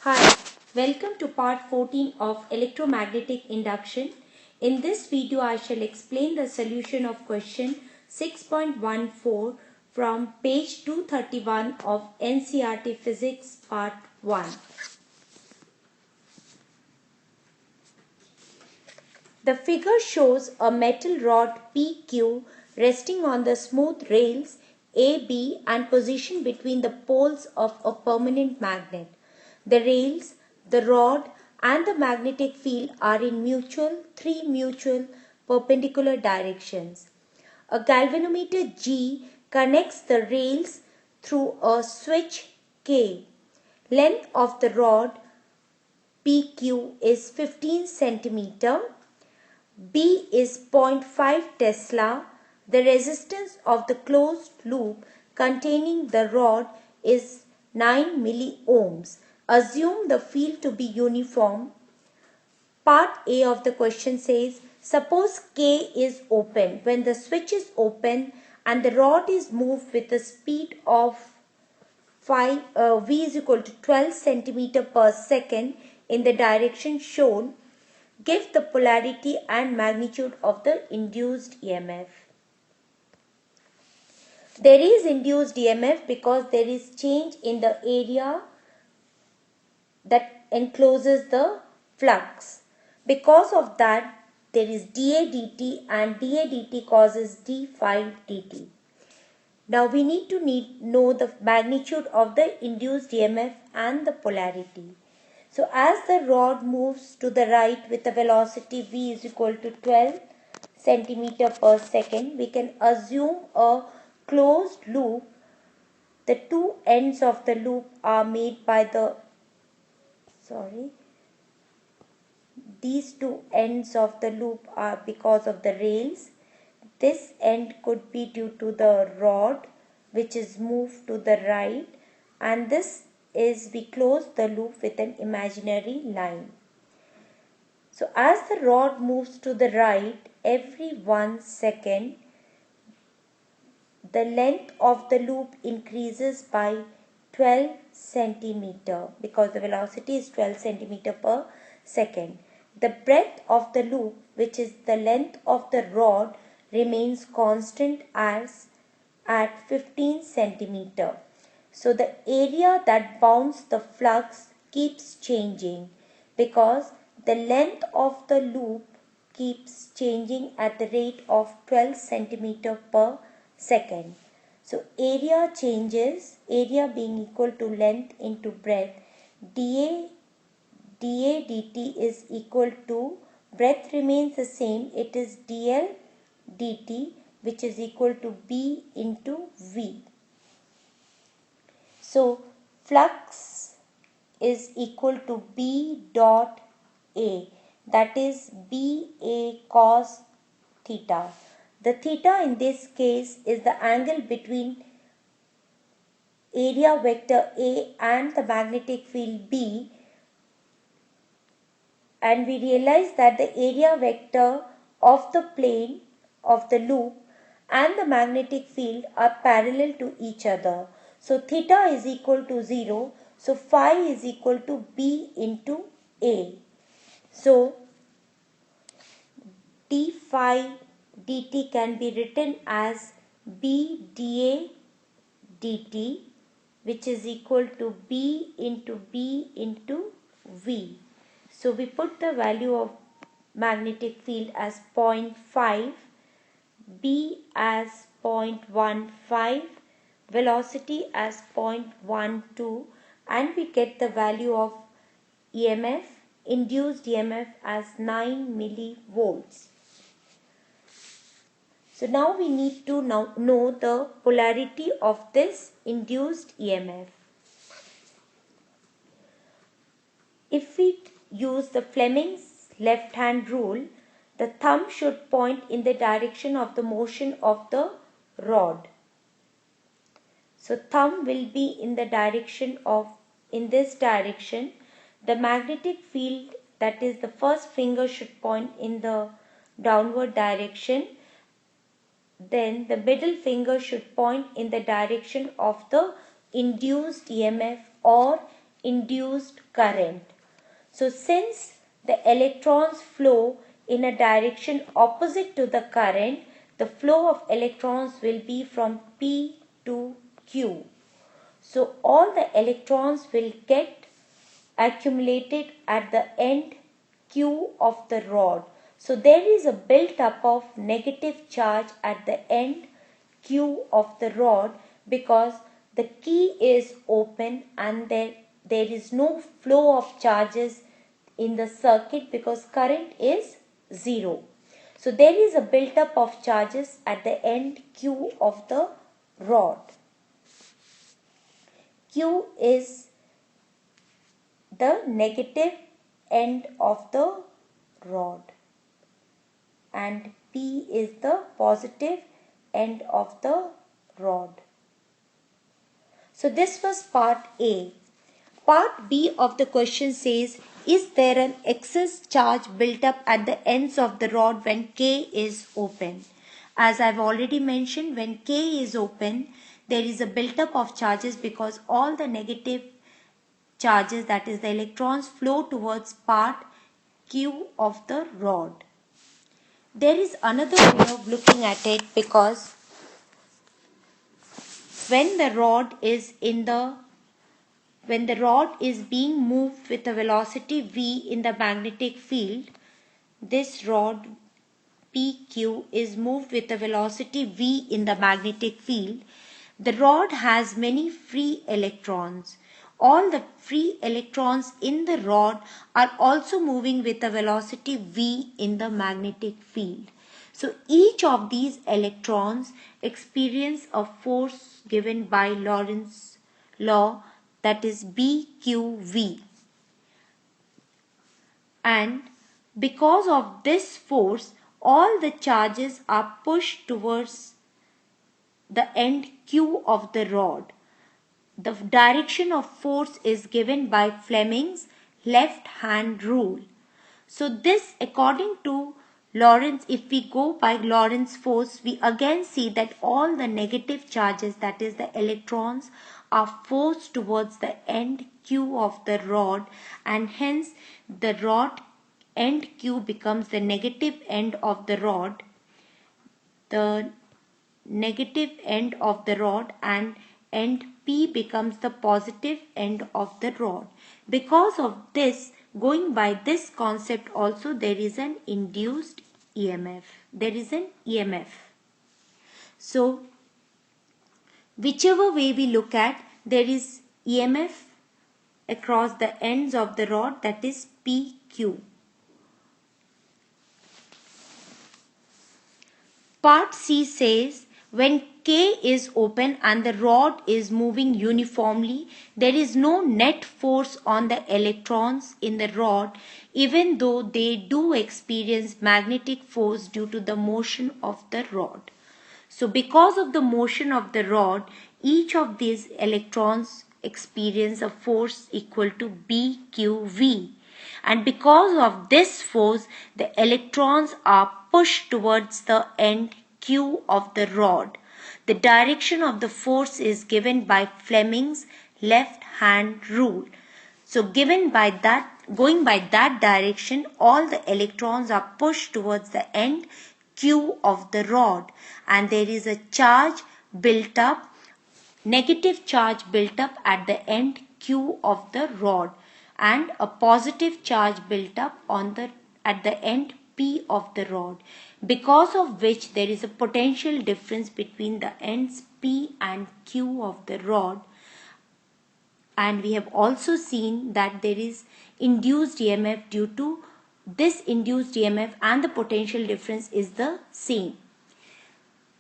Hi, welcome to part 14 of electromagnetic induction. In this video, I shall explain the solution of question 6.14 from page 231 of NCERT Physics Part 1. The figure shows a metal rod PQ resting on the smooth rails AB and positioned between the poles of a permanent magnet. The rails, the rod and the magnetic field are in three mutual perpendicular directions. A galvanometer G connects the rails through a switch K. Length of the rod PQ is 15 centimeter. B is 0.5 Tesla. The resistance of the closed loop containing the rod is 9 milliohms. Assume the field to be uniform. Part A of the question says, suppose K is open. When the switch is open and the rod is moved with a speed of V is equal to 12 centimeter per second in the direction shown, give the polarity and magnitude of the induced EMF. There is induced EMF because there is change in the area that encloses the flux. Because of that, there is dA dt and dA dt causes d phi dt. Now we need to know the magnitude of the induced EMF and the polarity. So as the rod moves to the right with a velocity v is equal to 12 centimeter per second, we can assume a closed loop. The two ends of the loop are made by these two ends of the loop are because of the rails. This end could be due to the rod which is moved to the right, and this is we close the loop with an imaginary line. So as the rod moves to the right every 1 second, the length of the loop increases by 12 centimeter because the velocity is 12 centimeter per second. The breadth of the loop, which is the length of the rod, remains constant as at 15 centimeter. So the area that bounds the flux keeps changing because the length of the loop keeps changing at the rate of 12 centimeter per second. So area changes, area being equal to length into breadth. dA dt is equal to, breadth remains the same, it is dl dt, which is equal to B into V. So flux is equal to B dot A, that is BA cos theta. The theta in this case is the angle between area vector A and the magnetic field B, and we realize that the area vector of the plane of the loop and the magnetic field are parallel to each other. So theta is equal to 0. So phi is equal to B into A. So d phi dt can be written as B dA dt, which is equal to B into V. So we put the value of magnetic field as 0.5, B as 0.15, velocity as 0.12, and we get the value of EMF, induced EMF, as 9 millivolts. So now we need to know the polarity of this induced EMF. If we use the Fleming's left hand rule, the thumb should point in the direction of the motion of the rod. So thumb will be in the direction of, in this direction. The magnetic field, that is the first finger, should point in the downward direction. Then the middle finger should point in the direction of the induced EMF, or induced current. So since the electrons flow in a direction opposite to the current, the flow of electrons will be from P to Q. So all the electrons will get accumulated at the end Q of the rod. So there is a built up of negative charge at the end Q of the rod because the key is open and there is no flow of charges in the circuit because current is 0. So there is a built up of charges at the end Q of the rod. Q is the negative end of the rod and P is the positive end of the rod. So this was part A. Part B of the question says, is there an excess charge built up at the ends of the rod when K is open? As I've already mentioned, when K is open, there is a built up of charges because all the negative charges, that is the electrons, flow towards part Q of the rod. There is another way of looking at it because when the rod is being moved with a velocity v in the magnetic field, this rod PQ is moved with a velocity v in the magnetic field. The rod has many free electrons. All the free electrons in the rod are also moving with a velocity v in the magnetic field. So each of these electrons experience a force given by Lorentz law, that is BQV. And because of this force, all the charges are pushed towards the end Q of the rod. The direction of force is given by Fleming's left hand rule. So this, according to Lorentz, if we go by Lorentz force, we again see that all the negative charges, that is the electrons, are forced towards the end Q of the rod, and hence the rod end Q becomes the negative end of the rod. The negative end of the rod, and end P becomes the positive end of the rod. Because of this, going by this concept also, there is an induced EMF. There is an EMF. So, whichever way we look at, there is EMF across the ends of the rod, that is PQ. Part C says, when K is open and the rod is moving uniformly, there is no net force on the electrons in the rod, even though they do experience magnetic force due to the motion of the rod. So because of the motion of the rod, each of these electrons experience a force equal to BQV. And because of this force, the electrons are pushed towards the end Q of the rod. The direction of the force is given by Fleming's left hand rule. So going by that direction, all the electrons are pushed towards the end Q of the rod, and there is a charge built up, negative charge built up at the end Q of the rod, and a positive charge built up at the end P of the rod, because of which there is a potential difference between the ends P and Q of the rod. And we have also seen that there is induced EMF due to this induced EMF, and the potential difference is the same.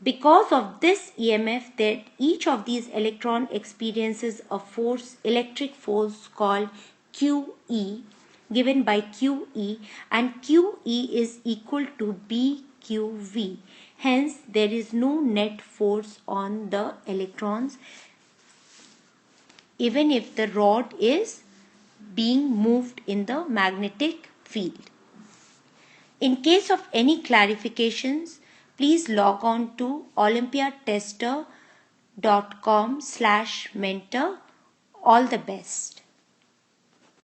Because of this EMF, that each of these electron experiences a force, electric force called QE, given by QE, and QE is equal to BQV. Hence, there is no net force on the electrons, even if the rod is being moved in the magnetic field. In case of any clarifications, please log on to olympiadtester.com/mentor. All the best.